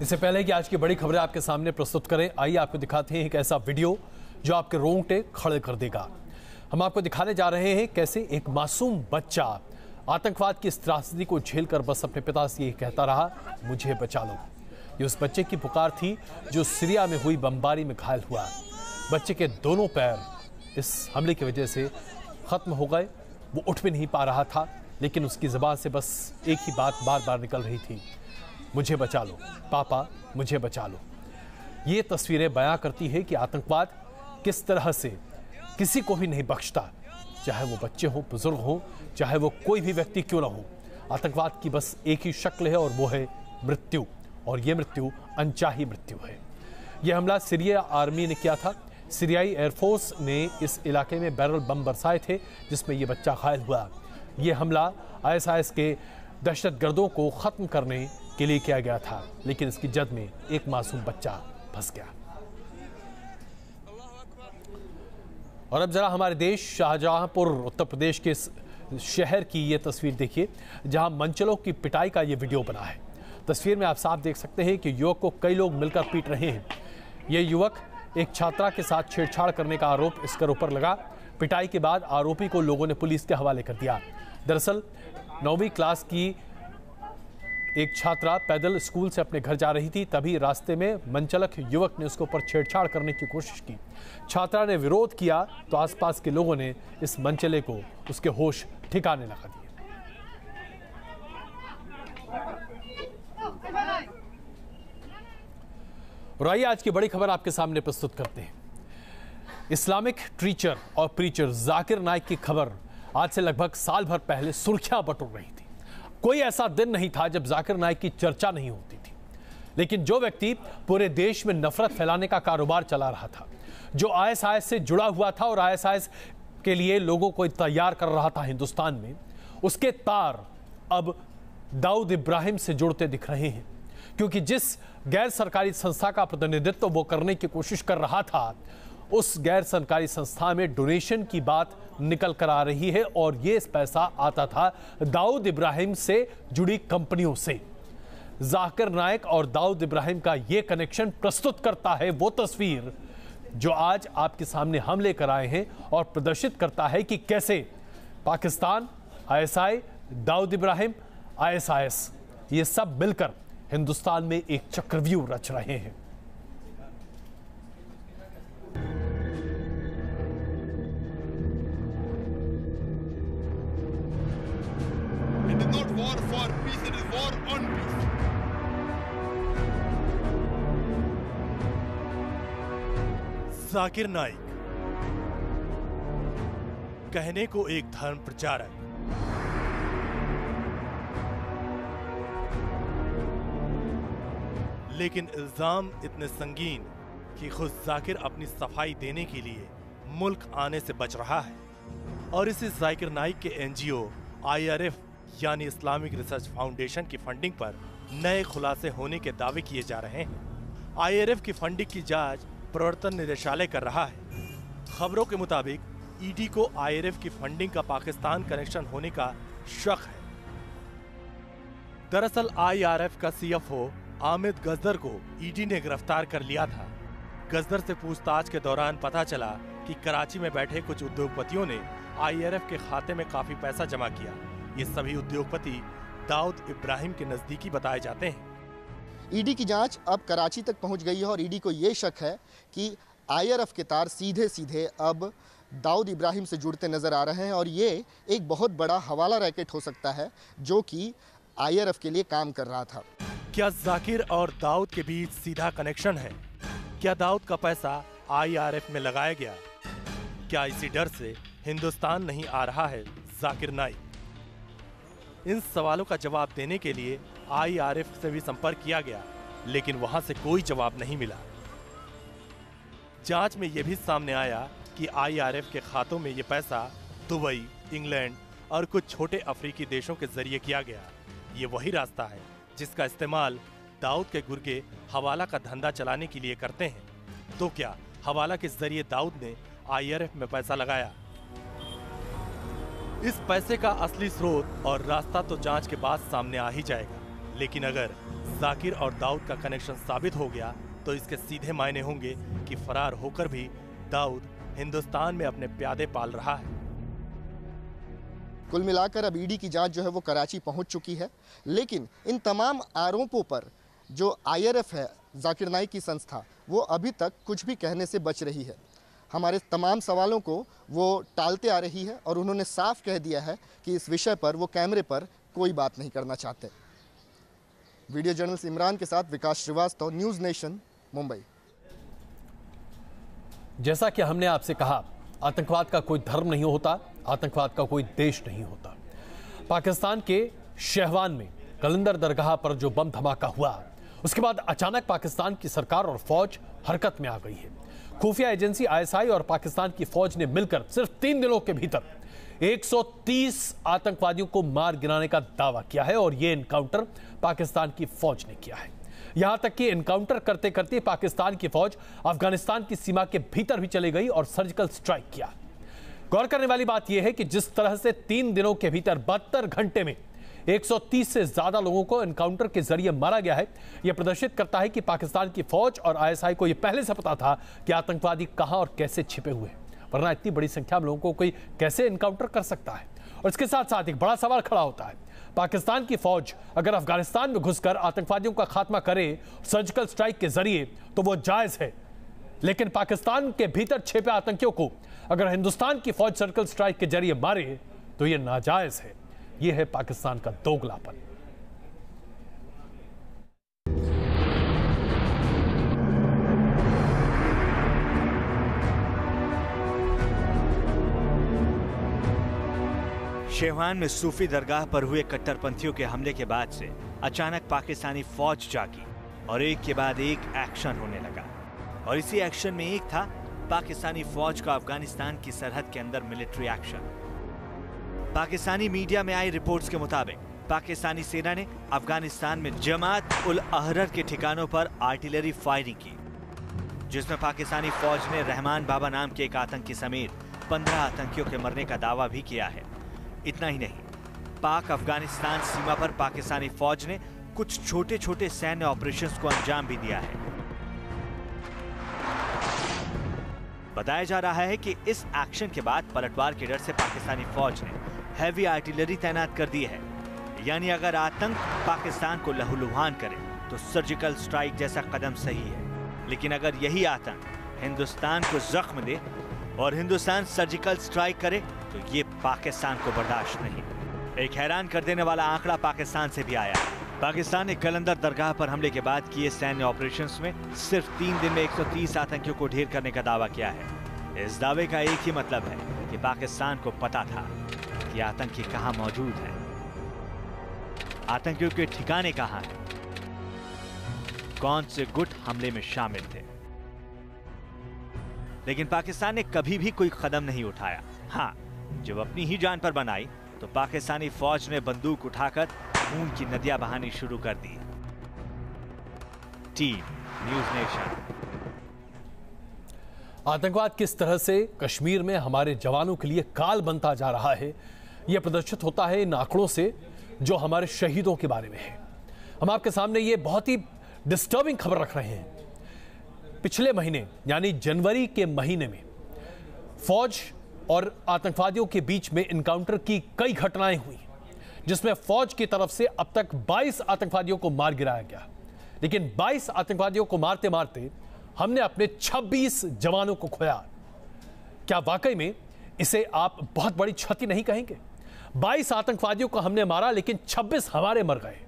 इससे पहले कि आज की बड़ी खबरें आपके सामने प्रस्तुत करें, आइए आपको दिखाते हैं एक ऐसा वीडियो जो आपके रोंगटे खड़े कर देगा। हम आपको दिखाने जा रहे हैं कैसे एक मासूम बच्चा आतंकवाद की इस त्रासदी को झेलकर बस अपने पिता से ये कहता रहा, मुझे बचा लो। ये उस बच्चे की पुकार थी जो सीरिया में हुई बमबारी में घायल हुआ। बच्चे के दोनों पैर इस हमले की वजह से खत्म हो गए। वो उठ भी नहीं पा रहा था, लेकिन उसकी ज़बान से बस एक ही बात बार बार निकल रही थी, मुझे बचा लो पापा, मुझे बचा लो। ये तस्वीरें बयां करती है कि आतंकवाद किस तरह से किसी को भी नहीं बख्शता, चाहे वो बच्चे हो, बुजुर्ग हो, चाहे वो कोई भी व्यक्ति क्यों ना हो। आतंकवाद की बस एक ही शक्ल है और वो है मृत्यु, और ये मृत्यु अनचाही मृत्यु है। यह हमला सीरिया आर्मी ने किया था। सीरियाई एयरफोर्स ने इस इलाके में बैरल बम बरसाए थे जिसमें यह बच्चा घायल हुआ। यह हमला ISIS के दहशतगर्दों को खत्म करने के लिए किया गया था, लेकिन इसकी जद में एक मासूम बच्चा फंस गया। और अब जरा हमारे देश शाहजहांपुर उत्तर प्रदेश के शहर की यह तस्वीर देखिए, जहां मनचलों की पिटाई का यह वीडियो बना है। तस्वीर में आप साफ देख सकते हैं कि युवक को कई लोग मिलकर पीट रहे हैं। यह युवक एक छात्रा के साथ छेड़छाड़ करने का आरोप इसके ऊपर लगा। पिटाई के बाद आरोपी को लोगों ने पुलिस के हवाले कर दिया। दरअसल 9वीं क्लास की एक छात्रा पैदल स्कूल से अपने घर जा रही थी, तभी रास्ते में मनचलक युवक ने उसके ऊपर छेड़छाड़ करने की कोशिश की। छात्रा ने विरोध किया तो आसपास के लोगों ने इस मनचले को उसके होश ठिकाने लगा दिए। और आइए आज की बड़ी खबर आपके सामने प्रस्तुत करते हैं। इस्लामिक टीचर और प्रीचर जाकिर नाइक की खबर आज से लगभग साल भर पहले सुर्खियां बटोर रही थी। कोई ऐसा दिन नहीं था जब जाकिर नाइक की चर्चा नहीं होती थी। लेकिन जो व्यक्ति पूरे देश में नफरत फैलाने का कारोबार चला रहा था, जो ISIS से जुड़ा हुआ था और ISIS के लिए लोगों को तैयार कर रहा था हिंदुस्तान में, उसके तार अब दाऊद इब्राहिम से जुड़ते दिख रहे हैं। क्योंकि जिस गैर सरकारी संस्था का प्रतिनिधित्व वो करने की कोशिश कर रहा था, उस गैर सरकारी संस्था में डोनेशन की बात निकल कर आ रही है, और ये पैसा आता था दाऊद इब्राहिम से जुड़ी कंपनियों से। जाकिर नाइक और दाऊद इब्राहिम का ये कनेक्शन प्रस्तुत करता है वो तस्वीर जो आज आपके सामने हम लेकर आए हैं, और प्रदर्शित करता है कि कैसे पाकिस्तान, ISI, दाऊद इब्राहिम, ISIS ये सब मिलकर हिंदुस्तान में एक चक्रव्यूह रच रहे हैं। It is not war for peace, it is war on peace. Zakir Naik कहने को एक धर्म प्रचारक, लेकिन इल्जाम इतने संगीन कि खुद जाकिर अपनी सफाई देने के लिए मुल्क आने से बच रहा है। और इसी जाकिर नाइक के NGO IRF यानी इस्लामिक रिसर्च फाउंडेशन की फंडिंग पर नए खुलासे होने के दावे किए जा रहे हैं। IRF की फंडिंग की जांच प्रवर्तन निदेशालय कर रहा है। खबरों के मुताबिक ED को IRF की फंडिंग का पाकिस्तान कनेक्शन होने का शक है। दरअसल IRF का CFO आमिद गजदर को ED ने गिरफ्तार कर लिया था। गजदर से पूछताछ के दौरान पता चला कि कराची में बैठे कुछ उद्योगपतियों ने IRF के खाते में काफी पैसा जमा किया। ये सभी उद्योगपति दाऊद इब्राहिम के नजदीकी बताए जाते हैं। ED की जांच अब कराची तक पहुंच गई है और ED को ये शक है कि IRF के तार सीधे सीधे अब दाऊद इब्राहिम से जुड़ते नजर आ रहे हैं, और ये एक बहुत बड़ा हवाला रैकेट हो सकता है जो कि IRF के लिए काम कर रहा था। क्या जाकिर और दाऊद के बीच सीधा कनेक्शन है? क्या दाऊद का पैसा IRF में लगाया गया? क्या इसी डर से हिंदुस्तान नहीं आ रहा है जाकिर नाइक? इन सवालों का जवाब देने के लिए IRF से भी संपर्क किया गया, लेकिन वहां से कोई जवाब नहीं मिला। जांच में यह भी सामने आया कि IRF के खातों में यह पैसा दुबई, इंग्लैंड और कुछ छोटे अफ्रीकी देशों के जरिए किया गया। ये वही रास्ता है जिसका इस्तेमाल दाऊद के गुर्गे हवाला का धंधा चलाने के लिए करते हैं। तो क्या हवाला के जरिए दाऊद ने IRF में पैसा लगाया? इस पैसे का असली स्रोत और रास्ता तो जांच के बाद सामने आ ही जाएगा, लेकिन अगर जाकिर और दाऊद का कनेक्शन साबित हो गया तो इसके सीधे मायने होंगे कि फरार होकर भी दाऊद हिंदुस्तान में अपने प्यादे पाल रहा है। कुल मिलाकर अब ईडी की जांच जो है वो कराची पहुंच चुकी है, लेकिन इन तमाम आरोपों पर जो आईआरएफ है, जाकिर नाइक की संस्था, वो अभी तक कुछ भी कहने से बच रही है। हमारे तमाम सवालों को वो टालते आ रही है और उन्होंने साफ कह दिया है कि इस विषय पर वो कैमरे पर कोई बात नहीं करना चाहते। वीडियो जर्नलिस्ट इमरान के साथ विकास श्रीवास्तव, न्यूज़ नेशन, मुंबई। जैसा कि हमने आपसे कहा, आतंकवाद का कोई धर्म नहीं होता, आतंकवाद का कोई देश नहीं होता। पाकिस्तान के शहवान में कलंदर दरगाह पर जो बम धमाका हुआ, उसके बाद अचानक पाकिस्तान की सरकार और फौज हरकत में आ गई है। खुफिया एजेंसी आईएसआई और पाकिस्तान की फौज ने मिलकर सिर्फ 3 दिनों के भीतर 130 आतंकवादियों को मार गिराने का दावा किया है और यह एनकाउंटर पाकिस्तान की फौज ने किया है। यहां तक कि एनकाउंटर करते करते पाकिस्तान की फौज अफगानिस्तान की सीमा के भीतर भी चली गई और सर्जिकल स्ट्राइक किया। गौर करने वाली बात यह है कि जिस तरह से 3 दिनों के भीतर 72 घंटे में 130 से ज्यादा लोगों को एनकाउंटर के जरिए मारा गया है, यह प्रदर्शित करता है कि पाकिस्तान की फौज और आईएसआई को यह पहले से पता था कि आतंकवादी कहां और कैसे छिपे हुए हैं, वरना इतनी बड़ी संख्या में लोगों को कोई कैसे एनकाउंटर कर सकता है। और इसके साथ साथ एक बड़ा सवाल खड़ा होता है, पाकिस्तान की फौज अगर अफगानिस्तान में घुसकर आतंकवादियों का खात्मा करे सर्जिकल स्ट्राइक के जरिए तो वो जायज है, लेकिन पाकिस्तान के भीतर छिपे आतंकियों को अगर हिंदुस्तान की फौज सर्जिकल स्ट्राइक के जरिए मारे तो यह नाजायज है। यह है पाकिस्तान का दोगलापन। शेहवान में सूफी दरगाह पर हुए कट्टरपंथियों के हमले के बाद से अचानक पाकिस्तानी फौज जागी और एक के बाद एक एक्शन होने लगा। और इसी एक्शन में एक था पाकिस्तानी फौज का अफगानिस्तान की सरहद के अंदर मिलिट्री एक्शन। पाकिस्तानी मीडिया में आई रिपोर्ट्स के मुताबिक पाकिस्तानी सेना ने अफगानिस्तान में जमात उल अहरर के ठिकानों पर आर्टिलरी फायरिंग की, जिसमें पाकिस्तानी फौज ने रहमान बाबा नाम के एक आतंकी समेत 15 आतंकियों के मरने का दावा भी किया है। इतना ही नहीं, पाक अफगानिस्तान सीमा पर पाकिस्तानी फौज ने कुछ छोटे छोटे सैन्य ऑपरेशंस को अंजाम भी दिया है। बताया जा रहा है कि इस एक्शन के बाद पलटवार के डर से पाकिस्तानी फौज ने हैवी आर्टिलरी तैनात कर दी है। यानी अगर आतंक पाकिस्तान को लहूलुहान करे तो सर्जिकल स्ट्राइक जैसा कदम सही है, लेकिन अगर यही आतंक हिंदुस्तान को जख्म दे और हिंदुस्तान सर्जिकल स्ट्राइक करे तो ये पाकिस्तान को बर्दाश्त नहीं। एक हैरान कर देने वाला आंकड़ा पाकिस्तान से भी आया। पाकिस्तान ने कलंदर दरगाह पर हमले के बाद किए सैन्य ऑपरेशंस में सिर्फ 3 दिन में 130 आतंकियों को ढेर करने का दावा किया है। इस दावे का एक ही मतलब है कि पाकिस्तान को पता था कि आतंकी कहां मौजूद है, आतंकियों के ठिकाने कहां हैं, कौन से गुट हमले में शामिल थे। लेकिन पाकिस्तान ने कभी भी कोई कदम नहीं उठाया। हाँ, जब अपनी ही जान पर बनाई तो पाकिस्तानी फौज ने बंदूक उठाकर खून की नदियां बहानी शुरू कर दी। Team news nation. आतंकवाद किस तरह से कश्मीर में हमारे जवानों के लिए काल बनता जा रहा है, यह प्रदर्शित होता है इन आंकड़ों से जो हमारे शहीदों के बारे में है। हम आपके सामने ये बहुत ही डिस्टर्बिंग खबर रख रहे हैं। पिछले महीने यानी जनवरी के महीने में फौज और आतंकवादियों के बीच में एनकाउंटर की कई घटनाएं हुई, जिसमें फौज की तरफ से अब तक 22 आतंकवादियों को मार गिराया गया। लेकिन 22 आतंकवादियों को मारते मारते हमने अपने 26 जवानों को खोया। क्या वाकई में इसे आप बहुत बड़ी क्षति नहीं कहेंगे? 22 आतंकवादियों को हमने मारा लेकिन 26 हमारे मर गए।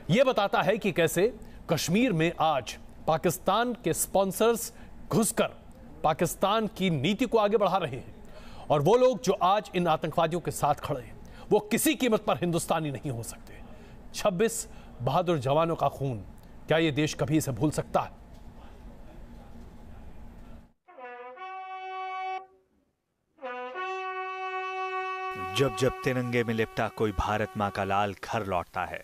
यह बताता है कि कैसे कश्मीर में आज पाकिस्तान के स्पॉन्सर्स घुसकर पाकिस्तान की नीति को आगे बढ़ा रहे हैं, और वो लोग जो आज इन आतंकवादियों के साथ खड़े हैं वो किसी कीमत पर हिंदुस्तानी नहीं हो सकते। 26 बहादुर जवानों का खून, क्या यह देश कभी इसे भूल सकता है? जब जब तिरंगे में लिपटा कोई भारत मां का लाल घर लौटता है,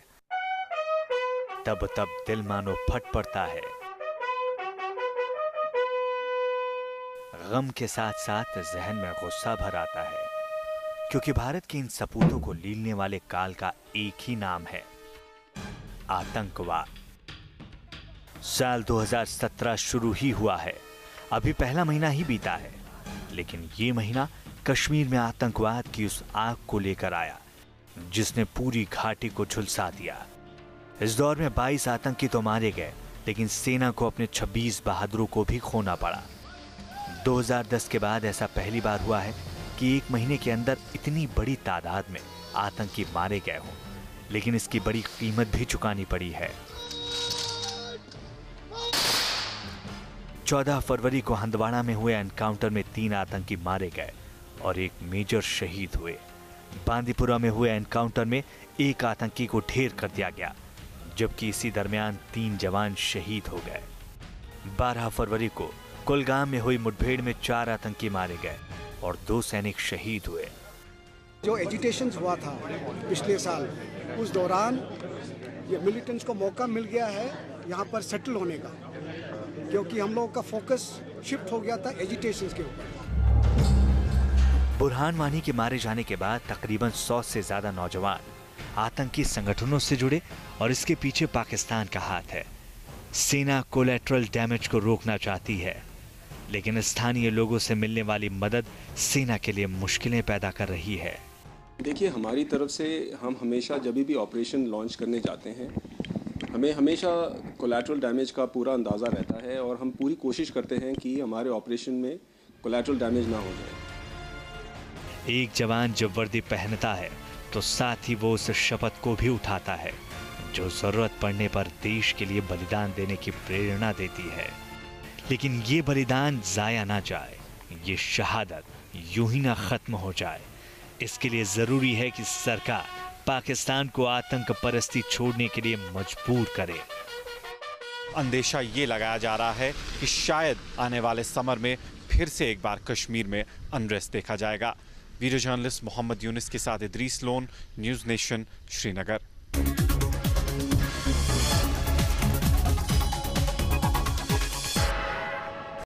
तब तब दिल मानो फट पड़ता है। गम के साथ साथ जहन में गुस्सा भर आता है, क्योंकि भारत के इन सपूतों को लीलने वाले काल का एक ही नाम है, आतंकवाद। साल 2017 शुरू ही हुआ है, अभी पहला महीना ही बीता है, लेकिन ये महीना कश्मीर में आतंकवाद की उस आग को लेकर आया जिसने पूरी घाटी को झुलसा दिया। इस दौर में 22 आतंकी तो मारे गए, लेकिन सेना को अपने 26 बहादुरों को भी खोना पड़ा। 2010 के बाद ऐसा पहली बार हुआ है कि एक महीने के अंदर इतनी बड़ी तादाद में आतंकी मारे गए हों, लेकिन इसकी बड़ी कीमत भी चुकानी पड़ी है। 14 फरवरी को हंदवाड़ा में हुए एनकाउंटर में 3 आतंकी मारे गए और एक मेजर शहीद हुए। बांदीपुरा में हुए एनकाउंटर में 1 आतंकी को ढेर कर दिया गया, जबकि इसी दरमियान 3 जवान शहीद हो गए। 12 फरवरी को कुलगाम में हुई मुठभेड़ में 4 आतंकी मारे गए और 2 सैनिक शहीद हुए। जो एजिटेशन हुआ था पिछले साल, उस दौरान ये मिलिटेंट्स को मौका मिल गया है यहाँ पर सेटल होने का, क्योंकि हम लोगों का फोकस शिफ्ट हो गया था एजिटेशन के ऊपर। बुरहान वानी के मारे जाने के बाद तकरीबन 100 से ज्यादा नौजवान आतंकी संगठनों से जुड़े और इसके पीछे पाकिस्तान का हाथ है। सेना कोलैटरल डैमेज को रोकना चाहती है, लेकिन स्थानीय लोगों से मिलने वाली मदद सेना के लिए मुश्किलें पैदा कर रही है। देखिए, हमारी तरफ से हम हमेशा जब भी ऑपरेशन लॉन्च करने जाते हैं, हमें हमेशा कोलैटरल डैमेज का पूरा अंदाज़ा रहता है और हम पूरी कोशिश करते हैं कि हमारे ऑपरेशन में कोलैटरल डैमेज ना हो जाए। एक जवान जब वर्दी पहनता है तो साथ ही वो उस शपथ को भी उठाता है जो जरूरत पड़ने पर देश के लिए बलिदान देने की प्रेरणा देती है। लेकिन ये बलिदान जाया ना जाए, ये शहादत यूं ही ना खत्म हो जाए। इसके लिए जरूरी है कि सरकार पाकिस्तान को आतंक परस्ती छोड़ने के लिए मजबूर करे। अंदेशा ये लगाया जा रहा है कि शायद आने वाले समर में फिर से एक बार कश्मीर में अनरेस्ट देखा जाएगा। वीडियो जर्नलिस्ट मोहम्मद यूनिस के साथ Idris loan, news nation, Srinagar.